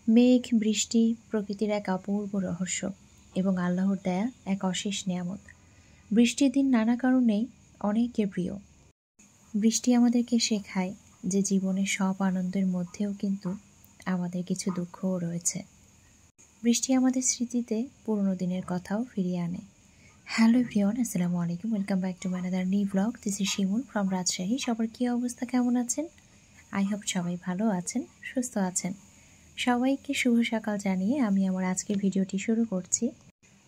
মেঘ, বৃষ্টি প্রকৃতির এক অপূর্ব রহস্য এবং আল্লাহর দেয়া এক অশেষ নেয়ামত। বৃষ্টির দিন নানা কারণেই অনেকের প্রিয়। বৃষ্টি আমাদেরকে শেখায় যে জীবনের সব আনন্দের মধ্যেও কিন্তু আমাদের কিছু দুঃখও রয়েছে। বৃষ্টি আমাদের স্মৃতিতে পুরনো দিনের কথাও ফিরিয়ে আনে। হ্যালো এভরিওয়ান, আসসালামু আলাইকুম। Welcome back to my another new blog. This is Shimul from Rajshahi. সবার কী অবস্থা, কেমন আছেন? আই হোপ সবাই ভালো আছেন, সুস্থ আছেন। সবাইকে শুভ সকাল জানিয়ে আমি আমার আজকের ভিডিওটি শুরু করছি।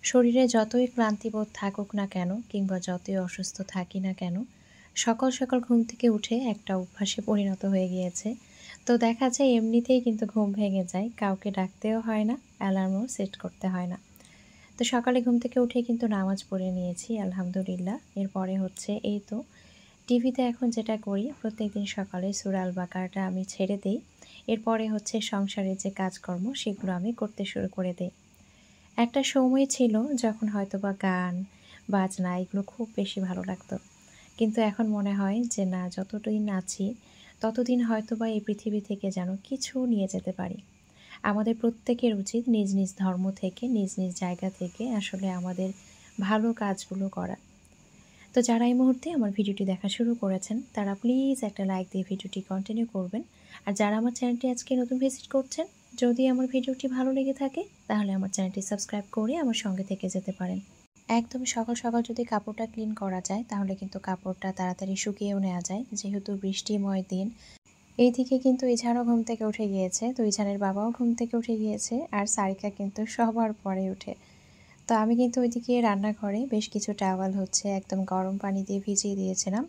শরীরে যতই ক্লান্তিবোধ থাকুক না কেন কিংবা যতই অসুস্থ থাকি না কেন, সকাল সকাল ঘুম থেকে উঠে একটা অভ্যাসে পরিণত হয়ে গিয়েছে। তো দেখা যায় এমনিতেই কিন্তু ঘুম ভেঙে যায়, কাউকে ডাকতেও হয় না, অ্যালার্মও সেট করতে হয় না। তো সকালে ঘুম থেকে উঠে কিন্তু নামাজ পড়ে নিয়েছি আলহামদুলিল্লাহ। এরপরে হচ্ছে এই তো টিভিতে এখন যেটা করি, প্রত্যেকদিন সকালে সূরা আল বাকারাটা আমি ছেড়ে দিই। এরপরে হচ্ছে সংসারের যে কাজকর্ম সেগুলো আমি করতে শুরু করে দিই। একটা সময় ছিল যখন হয়তোবা গান বাজনা এগুলো খুব বেশি ভালো লাগতো, কিন্তু এখন মনে হয় যে না, যতদিন আছি ততদিন হয়তোবা এই পৃথিবী থেকে যেন কিছু নিয়ে যেতে পারি। আমাদের প্রত্যেকের উচিত নিজ নিজ ধর্ম থেকে, নিজ নিজ জায়গা থেকে আসলে আমাদের ভালো কাজগুলো করা। তো যারা এই মুহূর্তে আমার ভিডিওটি দেখা শুরু করেছেন তারা প্লিজ একটা লাইক দিয়ে ভিডিওটি কন্টিনিউ করবেন। আর যারা আমার চ্যানেলটি আজকে নতুন ভিজিট করছেন, যদি আমার ভিডিওটি ভালো লেগে থাকে তাহলে আমার চ্যানেলটি সাবস্ক্রাইব করে আমার সঙ্গে থেকে যেতে পারেন। একদম সকাল সকাল যদি কাপড়টা ক্লিন করা যায় তাহলে কিন্তু কাপড়টা তাড়াতাড়ি শুকিয়েও নেওয়া যায়, যেহেতু বৃষ্টিময় দিন। এইদিকে কিন্তু ইছানও ঘুম থেকে উঠে গিয়েছে, তো ইছানের বাবাও ঘুম থেকে উঠে গিয়েছে, আর সারিকা কিন্তু সবার পরে উঠে। তো আমি কিন্তু ওইদিকে রান্নাঘরে বেশ কিছু টাওয়াল হচ্ছে একদম গরম পানি দিয়ে ভিজিয়ে দিয়েছিলাম।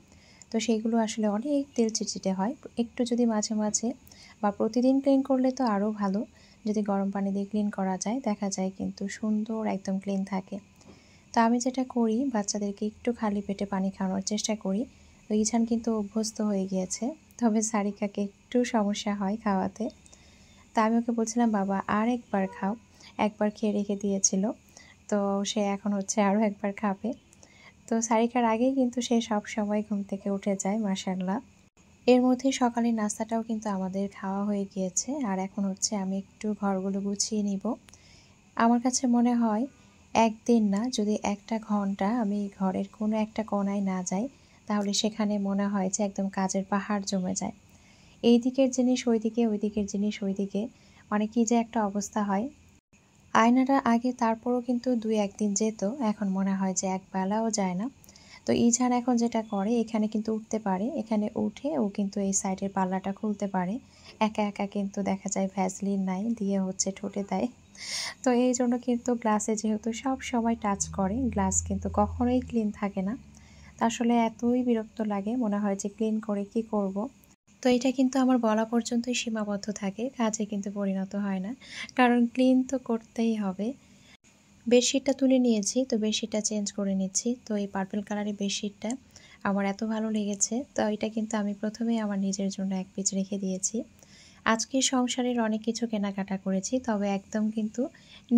তো সেইগুলো আসলে অনেক তেল চিটচিটে হয়, একটু যদি মাঝে মাঝে বা প্রতিদিন ক্লিন করলে তো আরও ভালো, যদি গরম পানি দিয়ে ক্লিন করা যায় দেখা যায় কিন্তু সুন্দর একদম ক্লিন থাকে। তো আমি যেটা করি, বাচ্চাদেরকে একটু খালি পেটে পানি খাওয়ানোর চেষ্টা করি। তো ইছান কিন্তু অভ্যস্ত হয়ে গিয়েছে, তবে সারিকাকে একটু সমস্যা হয় খাওয়াতে। তা আমি ওকে বলছিলাম বাবা আর একবার খাও, একবার খেয়ে রেখে দিয়েছিল, তো সে এখন হচ্ছে আরও একবার খাবে। তো সারিকার আগেই কিন্তু সে সব সময় ঘুম থেকে উঠে যায় মাশাআল্লাহ। এর মধ্যে সকালের নাস্তাটাও কিন্তু আমাদের খাওয়া হয়ে গিয়েছে, আর এখন হচ্ছে আমি একটু ঘরগুলো গুছিয়ে নিব। আমার কাছে মনে হয় একদিন না, যদি একটা ঘন্টা আমি ঘরের কোনো একটা কোণায় না যাই তাহলে সেখানে মনে হয় যে একদম কাজের পাহাড় জমে যায়। এই দিকের জিনিস ওইদিকে, ওই দিকের জিনিস ওইদিকে, মানে কি যে একটা অবস্থা হয়। আয়নাটা আগে তারপরও কিন্তু 2-1 দিন যেত, এখন মনে হয় যে এক বেলাও যায় না। তো ইছান এখন যেটা করে, এখানে কিন্তু উঠতে পারে, এখানে উঠে ও কিন্তু এই সাইডের পাল্লাটা খুলতে পারে। একা একা কিন্তু দেখা যায় ভ্যাসলিন নাই দিয়ে হচ্ছে ঠোঁটে দেয়। তো এই জন্য কিন্তু গ্লাসে যেহেতু সব সময় টাচ করে, গ্লাস কিন্তু কখনোই ক্লিন থাকে না। তা আসলে এতই বিরক্ত লাগে, মনে হয় যে ক্লিন করে কি করব। তো এটা কিন্তু আমার বলা পর্যন্তই সীমাবদ্ধ থাকে, কাজে কিন্তু পরিণত হয় না, কারণ ক্লিন তো করতেই হবে। বেডশিটটা তুলে নিয়েছি, তো বেডশিটটা চেঞ্জ করে নিচ্ছি। তো এই পার্পল কালারের বেডশিটটা আমার এত ভালো লেগেছে, তো এটা কিন্তু আমি প্রথমেই আমার নিজের জন্য এক পিস রেখে দিয়েছি। আজকে সংসারের অনেক কিছু কেনাকাটা করেছি, তবে একদম কিন্তু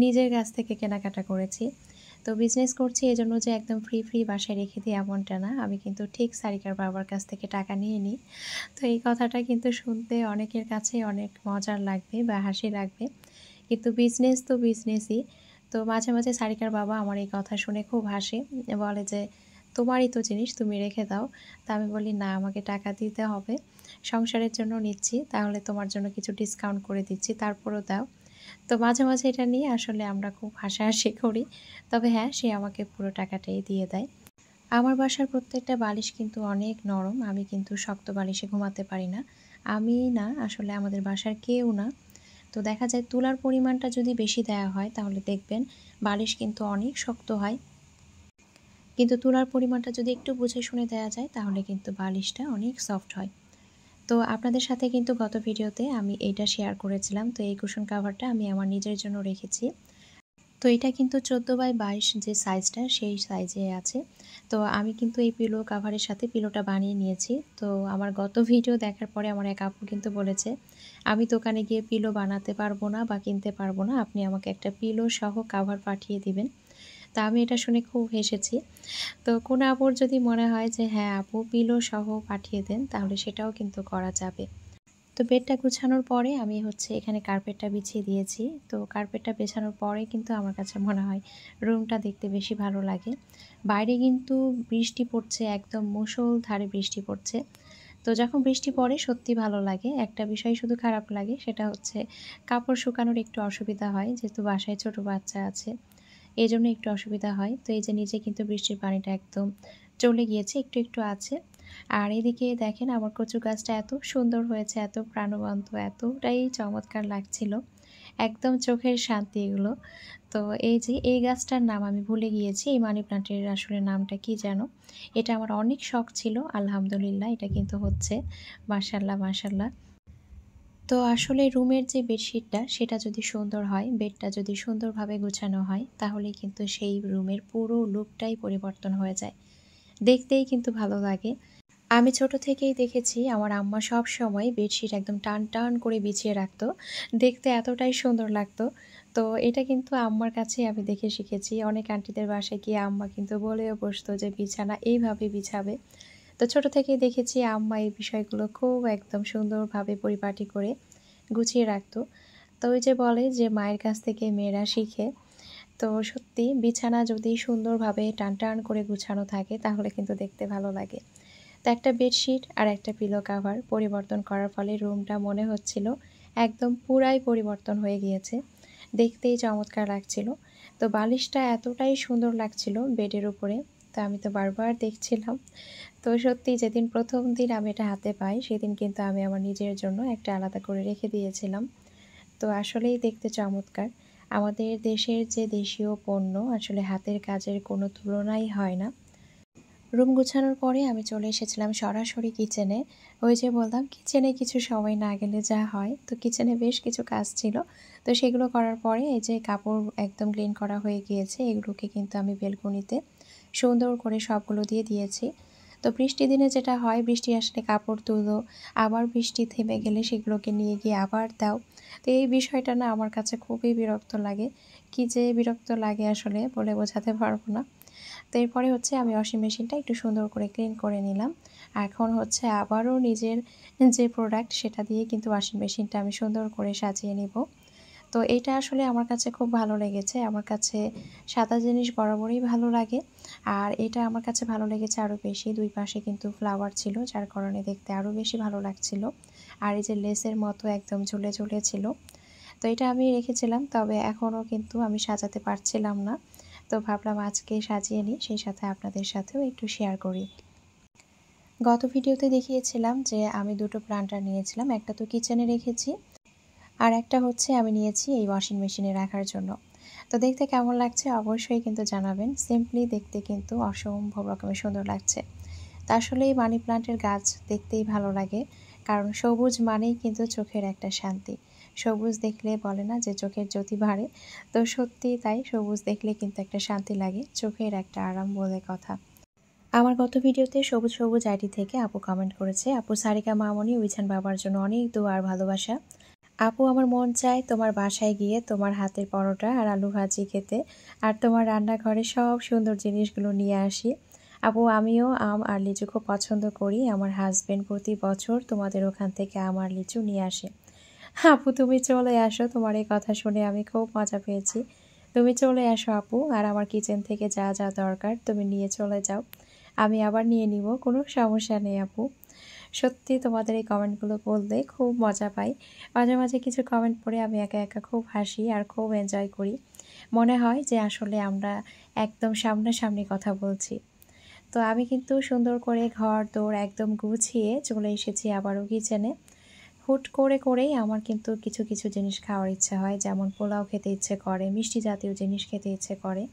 নিজের কাছ থেকে কেনাকাটা করেছি। তো বিজনেস করছি এজন্য যে একদম ফ্রি ফ্রি বাসায় রেখে দিই এমনটা না, আমি কিন্তু ঠিক সারিকার বাবার কাছ থেকে টাকা নিয়ে নিই। তো এই কথাটা কিন্তু শুনতে অনেকের কাছে অনেক মজার লাগবে বা হাসি লাগবে, কিন্তু বিজনেস তো বিজনেসই। তো মাঝে মাঝে সারিকার বাবা আমার এই কথা শুনে খুব হাসে, বলে যে তোমারই তো জিনিস, তুমি রেখে দাও। তা আমি বলি না, আমাকে টাকা দিতে হবে, সংসারের জন্য নিচ্ছি, তাহলে তোমার জন্য কিছু ডিসকাউন্ট করে দিচ্ছি, তারপরও দাও। তো মাঝে মাঝে এটা নিয়ে আসলে আমরা খুব হাসাহাসি করি, তবে হ্যাঁ, সে আমাকে পুরো টাকাটাই দিয়ে দেয়। আমার বাসার প্রত্যেকটা বালিশ কিন্তু অনেক নরম, আমি কিন্তু শক্ত বালিশে ঘুমাতে পারি না। আমি না, আসলে আমাদের বাসার কেউ না। তো দেখা যায় তুলার পরিমাণটা যদি বেশি দেওয়া হয় তাহলে দেখবেন বালিশ কিন্তু অনেক শক্ত হয়, কিন্তু তুলার পরিমাণটা যদি একটু বুঝে শুনে দেওয়া যায় তাহলে কিন্তু বালিশটা অনেক সফট হয়। তো আপনাদের সাথে কিন্তু গত ভিডিওতে আমি এইটা শেয়ার করেছিলাম। তো এই কুশন কাভারটা আমি আমার নিজের জন্য রেখেছি। তো এটা কিন্তু 14x22 যে সাইজটা সেই সাইজে আছে। তো আমি কিন্তু এই পিলো কাভারের সাথে পিলোটা বানিয়ে নিয়েছি। তো আমার গত ভিডিও দেখার পরে আমার এক আপু কিন্তু বলেছে, আমি দোকানে গিয়ে পিলো বানাতে পারবো না বা কিনতে পারবো না, আপনি আমাকে একটা পিলো সহ কাভার পাঠিয়ে দিবেন। তা আমি এটা শুনে খুব হেসেছি। তো কোনো আপুর যদি মনে হয় যে হ্যাঁ আপু পিলো সহ পাঠিয়ে দেন, তাহলে সেটাও কিন্তু করা যাবে। তো বেডটা গুছানোর পরে আমি হচ্ছে এখানে কার্পেটটা বিছিয়ে দিয়েছি। তো কার্পেটটা বিছানোর পরে কিন্তু আমার কাছে মনে হয় রুমটা দেখতে বেশি ভালো লাগে। বাইরে কিন্তু বৃষ্টি পড়ছে, একদম মুষলধারে বৃষ্টি পড়ছে। তো যখন বৃষ্টি পড়ে সত্যি ভালো লাগে। একটা বিষয় শুধু খারাপ লাগে, সেটা হচ্ছে কাপড় শুকানোর একটু অসুবিধা হয়, যেহেতু বাসায় ছোট বাচ্চা আছে, এজন্য একটু অসুবিধা হয়। তো এই যে নিচে কিন্তু বৃষ্টির পানিটা একদম চলে গিয়েছে, একটু একটু আছে। আর এদিকে দেখেন আমার কচু গাছটা এত সুন্দর হয়েছে, এত প্রাণবন্ত, এতটাই চমৎকার লাগছিল, একদম চোখের শান্তি এগুলো। তো এই যে এই গাছটার নাম আমি ভুলে গিয়েছি, এই মানি প্লান্টের আসলে নামটা কি যেন। এটা আমার অনেক শখ ছিল, আলহামদুলিল্লাহ এটা কিন্তু হচ্ছে। মাশাল্লাহ মাশাল্লাহ। তো আসলে রুমের যে বেডশিটটা সেটা যদি সুন্দর হয়, বেডটা যদি সুন্দরভাবে গুছানো হয়, তাহলে কিন্তু সেই রুমের পুরো লুকটাই পরিবর্তন হয়ে যায়, দেখতেই কিন্তু ভালো লাগে। আমি ছোট থেকেই দেখেছি আমার আম্মা সব সময় বেডশিট একদম টান টান করে বিছিয়ে রাখতো, দেখতে এতটাই সুন্দর লাগতো। তো এটা কিন্তু আম্মার কাছেই আমি দেখে শিখেছি। অনেক আন্টিদের বাসায় গিয়ে আম্মা কিন্তু বলেও বসতো যে বিছানা এইভাবে বিছাবে। তো ছোট থেকেই দেখেছি আম্মা এই বিষয়গুলো খুব একদম সুন্দরভাবে পরিপাটি করে গুছিয়ে রাখতো। তো ওই যে বলে যে মায়ের কাছ থেকে মেয়েরা শিখে। তো সত্যি বিছানা যদি সুন্দরভাবে টান টান করে গুছানো থাকে তাহলে কিন্তু দেখতে ভালো লাগে। তো একটা বেডশিট আর একটা পিলো কাভার পরিবর্তন করার ফলে রুমটা মনে হচ্ছিল একদম পুরাই পরিবর্তন হয়ে গিয়েছে, দেখতেই চমৎকার লাগছিল। তো বালিশটা এতটাই সুন্দর লাগছিল বেডের উপরে, তো আমি তো বারবার দেখছিলাম। তো সত্যি যেদিন প্রথম দিন আমি এটা হাতে পাই সেদিন কিন্তু আমি আমার নিজের জন্য একটা আলাদা করে রেখে দিয়েছিলাম। তো আসলেই দেখতে চমৎকার। আমাদের দেশের যে দেশীয় পণ্য, আসলে হাতের কাজের কোনো তুলনাই হয় না। রুম গুছানোর পরে আমি চলে এসেছিলাম সরাসরি কিচেনে। ওই যে বললাম কিচেনে কিছু সময় না গেলে যা হয়, তো কিচেনে বেশ কিছু কাজ ছিল। তো সেগুলো করার পরে এই যে কাপড় একদম ক্লিন করা হয়ে গিয়েছে, এগুলোকে কিন্তু আমি বেলকনিতে সুন্দর করে সবগুলো দিয়ে দিয়েছি। তো বৃষ্টি দিনে যেটা হয়, বৃষ্টি আসলে কাপড় তুলো, আবার বৃষ্টি থেমে গেলে সেগুলোকে নিয়ে গিয়ে আবার দাও। তো এই বিষয়টা না আমার কাছে খুবই বিরক্ত লাগে। কি যে বিরক্ত লাগে আসলে বলে বোঝাতে পারবো না। তো এরপরে হচ্ছে আমি ওয়াশিং মেশিনটা একটু সুন্দর করে ক্লিন করে নিলাম। এখন হচ্ছে আবারও নিজের যে প্রোডাক্ট সেটা দিয়ে কিন্তু ওয়াশিং মেশিনটা আমি সুন্দর করে সাজিয়ে নিব। তো এটা আসলে আমার কাছে খুব ভালো লেগেছে। আমার কাছে সাদা জিনিস বরাবরই ভালো লাগে। আর এটা আমার কাছে ভালো লেগেছে আরও বেশি। দুই পাশে কিন্তু ফ্লাওয়ার ছিল, যার কারণে দেখতে আরও বেশি ভালো লাগছিল। আর এই যে লেসের মতো একদম ঝুলে ঝুলে ছিল। তো এটা আমি রেখেছিলাম, তবে এখনও কিন্তু আমি সাজাতে পারছিলাম না। তো ভাবলাম আজকে সাজিয়ে নিই, সেই সাথে আপনাদের সাথেও একটু শেয়ার করি। গত ভিডিওতে দেখিয়েছিলাম যে আমি দুটো প্লান্টার নিয়েছিলাম, একটা তো কিচেনে রেখেছি, আর একটা হচ্ছে আমি নিয়েছি এই ওয়াশিং মেশিনে রাখার জন্য। তো দেখতে কেমন লাগছে অবশ্যই কিন্তু জানাবেন। সিম্পলি দেখতে কিন্তু অসম্ভব রকমের সুন্দর লাগছে। তা আসলে এই মানি প্লান্টের গাছ দেখতেই ভালো লাগে, কারণ সবুজ মানেই কিন্তু চোখের একটা শান্তি। সবুজ দেখলে বলে না যে চোখের জ্যোতি বাড়ে, তো সত্যি তাই, সবুজ দেখলে কিন্তু একটা শান্তি লাগে, চোখের একটা আরাম বলে কথা। আমার গত ভিডিওতে সবুজ সবুজ আইডি থেকে আপু কমেন্ট করেছে, আপু সারিকা মামনি উইছান বাবার জন্য অনেক দোয়া আর ভালোবাসা। আপু আমার মন চায় তোমার বাসায় গিয়ে তোমার হাতের পরোটা আর আলু ভাজি খেতে, আর তোমার রান্নাঘরে সব সুন্দর জিনিসগুলো নিয়ে আসি। আপু আমিও আম আর লিচু খুব পছন্দ করি, আমার হাজবেন্ড প্রতি বছর তোমাদের ওখান থেকে আম আর লিচু নিয়ে আসে। আপু তুমি চলে আসো, তোমার এই কথা শুনে আমি খুব মজা পেয়েছি। তুমি চলে আসো আপু, আর আমার কিচেন থেকে যা যা দরকার তুমি নিয়ে চলে যাও, আমি আবার নিয়ে নিব, কোনো সমস্যা নেই আপু। সত্যি তোমাদের এই কমেন্টগুলো বললে খুব মজা পাই। মাঝে মাঝে কিছু কমেন্ট পড়ে আমি একা একা খুব হাসি আর খুব এনজয় করি। মনে হয় যে আসলে আমরা একদম সামনাসামনি কথা বলছি। তো আমি কিন্তু সুন্দর করে ঘর দৌড় একদম গুছিয়ে চলে এসেছি আবারও কিচেনে। হুট করেই আমার কিন্তু কিছু কিছু জিনিস খাওয়ার ইচ্ছে হয়, যেমন পোলাও খেতে ইচ্ছে করে, মিষ্টি জাতীয় জিনিস খেতে ইচ্ছে করে।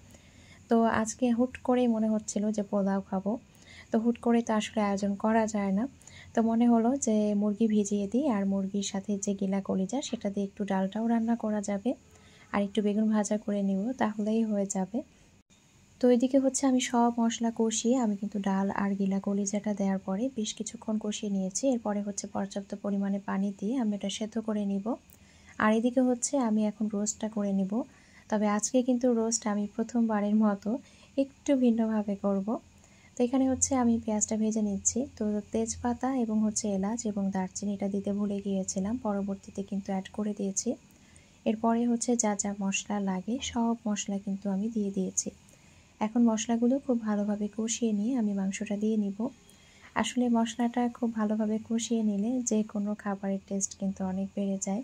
তো আজকে হুট করেই মনে হচ্ছিল যে পোলাও খাবো। তো হুট করে তো আসলে আয়োজন করা যায় না। তো মনে হলো যে মুরগি ভিজিয়ে দিই, আর মুরগির সাথে যে গিলা কলিজা সেটা দিয়ে একটু ডালটাও রান্না করা যাবে, আর একটু বেগুন ভাজা করে নিব, তাহলেই হয়ে যাবে। তো এদিকে হচ্ছে আমি সব মশলা কষিয়ে আমি কিন্তু ডাল আর গিলা কলিজাটা দেওয়ার পরে বেশ কিছুক্ষণ কষিয়ে নিয়েছি। এরপরে হচ্ছে পর্যাপ্ত পরিমাণে পানি দিয়ে আমি এটা সেদ্ধ করে নিব। আর এদিকে হচ্ছে আমি এখন রোস্টটা করে নিব। তবে আজকে কিন্তু রোস্ট আমি প্রথমবারের মতো একটু ভিন্নভাবে করব। তো এখানে হচ্ছে আমি পেঁয়াজটা ভেজে নিচ্ছি। তো তেজপাতা এবং হচ্ছে এলাচ এবং দারচিনি এটা দিতে ভুলে গিয়েছিলাম, পরবর্তীতে কিন্তু অ্যাড করে দিয়েছি। এরপরে হচ্ছে যা যা মশলা লাগে সব মশলা কিন্তু আমি দিয়ে দিয়েছি। এখন মশলাগুলো খুব ভালোভাবে কষিয়ে নিয়ে আমি মাংসটা দিয়ে নিব। আসলে মশলাটা খুব ভালোভাবে কষিয়ে নিলে যে কোনো খাবারের টেস্ট কিন্তু অনেক বেড়ে যায়।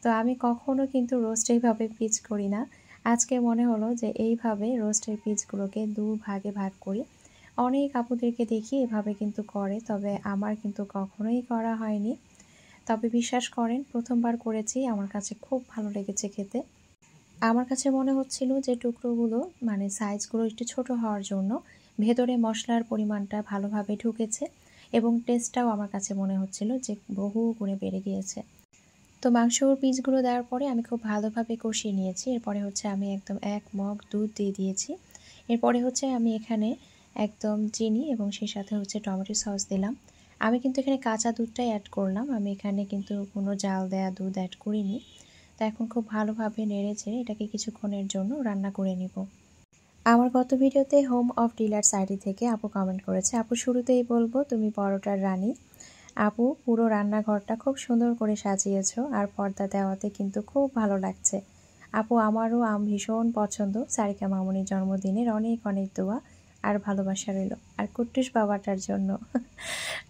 তো আমি কখনো কিন্তু রোস্ট এইভাবে পিস করি না। আজকে মনে হলো যে এইভাবে রোস্টের পিসগুলোকে ভাগে ভাগ করি। অনেক আপুদেরকে দেখি এভাবে কিন্তু করে, তবে আমার কিন্তু কখনোই করা হয়নি। তবে বিশ্বাস করেন, প্রথমবার করেছি, আমার কাছে খুব ভালো লেগেছে খেতে। আমার কাছে মনে হচ্ছিল যে টুকরোগুলো মানে সাইজগুলো একটু ছোট হওয়ার জন্য ভেতরে মশলার পরিমাণটা ভালোভাবে ঢুকেছে এবং টেস্টটাও আমার কাছে মনে হচ্ছিল যে বহু গুণে বেড়ে গিয়েছে। তো মাংসর পিসগুলো দেওয়ার পরে আমি খুব ভালোভাবে কষিয়ে নিয়েছি। এরপরে হচ্ছে আমি একদম 1 মগ দুধ দিয়ে দিয়েছি। এরপরে হচ্ছে আমি এখানে একদম চিনি এবং সেই সাথে হচ্ছে টমেটো সস দিলাম। আমি কিন্তু এখানে কাঁচা দুধটাই অ্যাড করলাম, আমি এখানে কিন্তু কোনো জাল দেয়া দুধ অ্যাড করিনি। তো এখন খুব ভালোভাবে নেড়েচেড়ে এটাকে কিছুক্ষণের জন্য রান্না করে নিব। আমার গত ভিডিওতে হোম অফ ডিলার্স আইডি থেকে আপু কমেন্ট করেছে, আপু শুরুতেই বলবো তুমি পরোটার রানী। আপু পুরো রান্নাঘরটা খুব সুন্দর করে সাজিয়েছো আর পর্দা দেওয়াতে কিন্তু খুব ভালো লাগছে। আপু আমারও আম ভীষণ পছন্দ। সারিকা মামুনির জন্মদিনের অনেক অনেক দোয়া আর ভালোবাসা রইল, আর কুট্টুস বাবাটার জন্য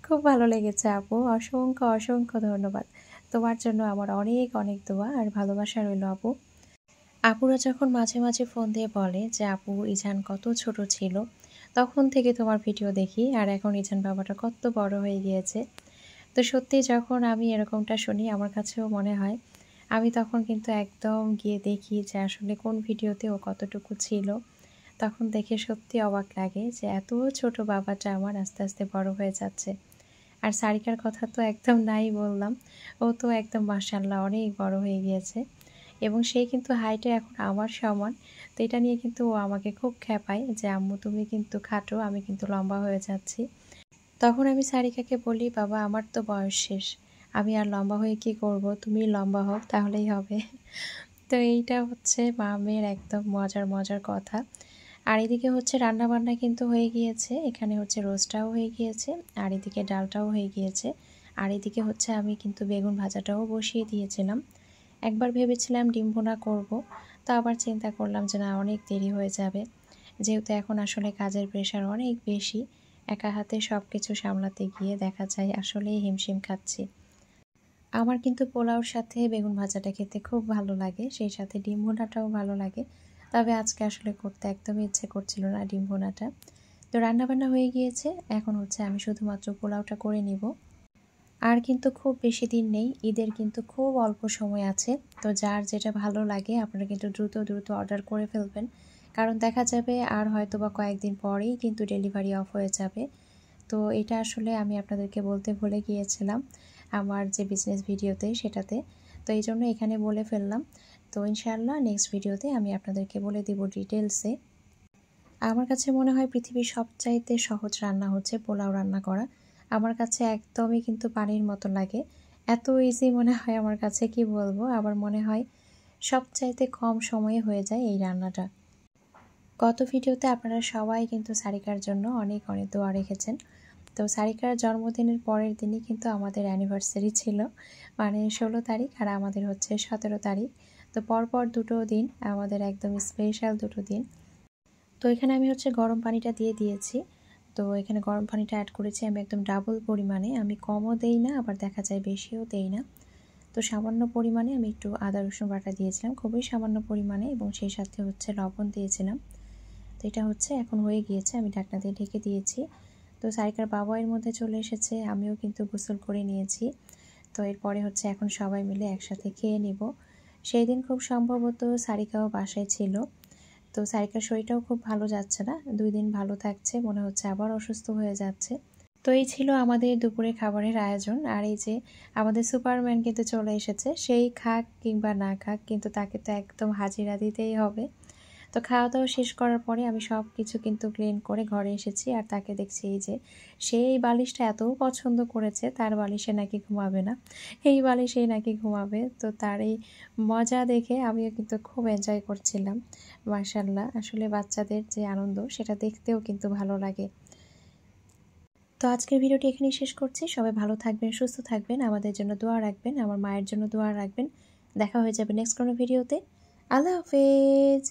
খুব ভালো লেগেছে আপু, অসংখ্য অসংখ্য ধন্যবাদ। তোমার জন্য আমার অনেক অনেক দোয়া আর ভালোবাসা রইল আপু। আপুরা যখন মাঝে মাঝে ফোন দিয়ে বলে যে আপু ইজান কত ছোট ছিল, তখন থেকে তোমার ভিডিও দেখি আর এখন ইজান বাবাটা কত বড় হয়ে গিয়েছে। তো সত্যি যখন আমি এরকমটা শুনি আমার কাছেও মনে হয় আমি তখন কিন্তু একদম গিয়ে দেখি যে আসলে কোন ভিডিওতে ও কতটুকু ছিল। তখন দেখে সত্যি অবাক লাগে যে এত ছোট বাবাটা আমার আস্তে আস্তে বড় হয়ে যাচ্ছে। আর সারিকার কথা তো একদম নাই বললাম, ও তো একদম মাশাআল্লাহ অনেক বড় হয়ে গিয়েছে এবং সে কিন্তু হাইটে এখন আমার সমান। তো এটা নিয়ে কিন্তু ও আমাকে খুব খেপায় যে আম্মু তুমি কিন্তু খাটো, আমি কিন্তু লম্বা হয়ে যাচ্ছি। তখন আমি সারিকাকে বলি, বাবা আমার তো বয়স শেষ, আমি আর লম্বা হয়ে কি করব, তুমি লম্বা হও তাহলেই হবে। তো এইটা হচ্ছে মামের একদম মজার মজার কথা। আর এদিকে হচ্ছে রান্না বান্না কিন্তু হয়ে গিয়েছে, এখানে হচ্ছে রোস্টটাও হয়ে গিয়েছে আর এদিকে ডালটাও হয়ে গিয়েছে। আর এদিকে হচ্ছে আমি কিন্তু বেগুন ভাজাটাও বসিয়ে দিয়েছিলাম। একবার ভেবেছিলাম ডিম ভুনা করব, তো আবার চিন্তা করলাম যে না, অনেক দেরি হয়ে যাবে, যেহেতু এখন আসলে কাজের প্রেশার অনেক বেশি। একা হাতে সব কিছু সামলাতে গিয়ে দেখা যায় আসলেই হিমশিম খাচ্ছি। আমার কিন্তু পোলাওর সাথে বেগুন ভাজাটা খেতে খুব ভালো লাগে, সেই সাথে ডিম ভুনাটাও ভালো লাগে। তবে আজকে আসলে করতে একদমই ইচ্ছে করছিল না ডিম ভুনাটা। তো রান্নাবান্না হয়ে গিয়েছে, এখন হচ্ছে আমি শুধুমাত্র পোলাওটা করে নিব। আর কিন্তু খুব বেশি দিন নেই, ঈদের কিন্তু খুব অল্প সময় আছে। তো যার যেটা ভালো লাগে আপনারা কিন্তু দ্রুত দ্রুত অর্ডার করে ফেলবেন, কারণ দেখা যাবে আর হয়তো বা কয়েকদিন পরেই কিন্তু ডেলিভারি অফ হয়ে যাবে। তো এটা আসলে আমি আপনাদেরকে বলতে ভুলে গিয়েছিলাম আমার যে বিজনেস ভিডিওতে সেটাতে, তো এই জন্য এখানে বলে ফেললাম। তো ইনশাআল্লাহ নেক্সট ভিডিওতে আমি আপনাদেরকে বলে দিব ডিটেলসে। আমার কাছে মনে হয় পৃথিবীর সবচাইতে সহজ রান্না হচ্ছে পোলাও রান্না করা। আমার কাছে একদমই কিন্তু পানির মতো লাগে, এত ইজি মনে হয় আমার কাছে, কি বলবো। আবার মনে হয় সবচাইতে কম সময়ে হয়ে যায় এই রান্নাটা। গত ভিডিওতে আপনারা সবাই কিন্তু সারিকার জন্য অনেক অনেক দোয়া রেখেছেন। তো সারিকার জন্মদিনের পরের দিনই কিন্তু আমাদের অ্যানিভার্সারি ছিল, মানে 16 তারিখ আর আমাদের হচ্ছে 17 তারিখ। তো পরপর দুটো দিন আমাদের একদম স্পেশাল দুটো দিন। তো এখানে আমি হচ্ছে গরম পানিটা দিয়ে দিয়েছি। তো এখানে গরম পানিটা অ্যাড করেছি আমি একদম ডাবল পরিমাণে, আমি কমও দেই না আবার দেখা যায় বেশিও দেই না। তো সামান্য পরিমাণে আমি একটু আদা রসুন বাটা দিয়েছিলাম, খুবই সামান্য পরিমাণে, এবং সেই সাথে হচ্ছে লবণ দিয়েছিলাম। তো এটা হচ্ছে এখন হয়ে গিয়েছে, আমি ঢাকনা দিয়ে ঢেকে দিয়েছি। তো সারিকার বাবা এর মধ্যে চলে এসেছে, আমিও কিন্তু গোসল করে নিয়েছি। তো এরপরে হচ্ছে এখন সবাই মিলে একসাথে খেয়ে নিব। সেই দিন খুব সম্ভবত সারিকাও বাসায় ছিল। তো সারিকার শরীরটাও খুব ভালো যাচ্ছে না, 2 দিন ভালো থাকছে, মনে হচ্ছে আবার অসুস্থ হয়ে যাচ্ছে। তো এই ছিল আমাদের দুপুরে খাবারের আয়োজন। আর এই যে আমাদের সুপারম্যান কিন্তু চলে এসেছে, সেই খাক কিংবা না খাক কিন্তু তাকে তো একদম হাজিরা দিতেই হবে। তো খাওয়া দাওয়া শেষ করার পরে আমি সব কিছু কিন্তু ক্লিন করে ঘরে এসেছি আর তাকে দেখছি এই যে সে এই বালিশটা এত পছন্দ করেছে, তার বালিশে নাকি ঘুমাবে না, এই বালিশেই নাকি ঘুমাবে। তো তার এই মজা দেখে আমিও কিন্তু খুব এনজয় করছিলাম। মাশাআল্লাহ, আসলে বাচ্চাদের যে আনন্দ সেটা দেখতেও কিন্তু ভালো লাগে। তো আজকের ভিডিওটি এখানেই শেষ করছি। সবাই ভালো থাকবেন, সুস্থ থাকবেন, আমাদের জন্য দোয়া রাখবেন, আমার মায়ের জন্য দোয়া রাখবেন। দেখা হয়ে যাবে নেক্সট কোনো ভিডিওতে। আল্লাহ হাফেজ।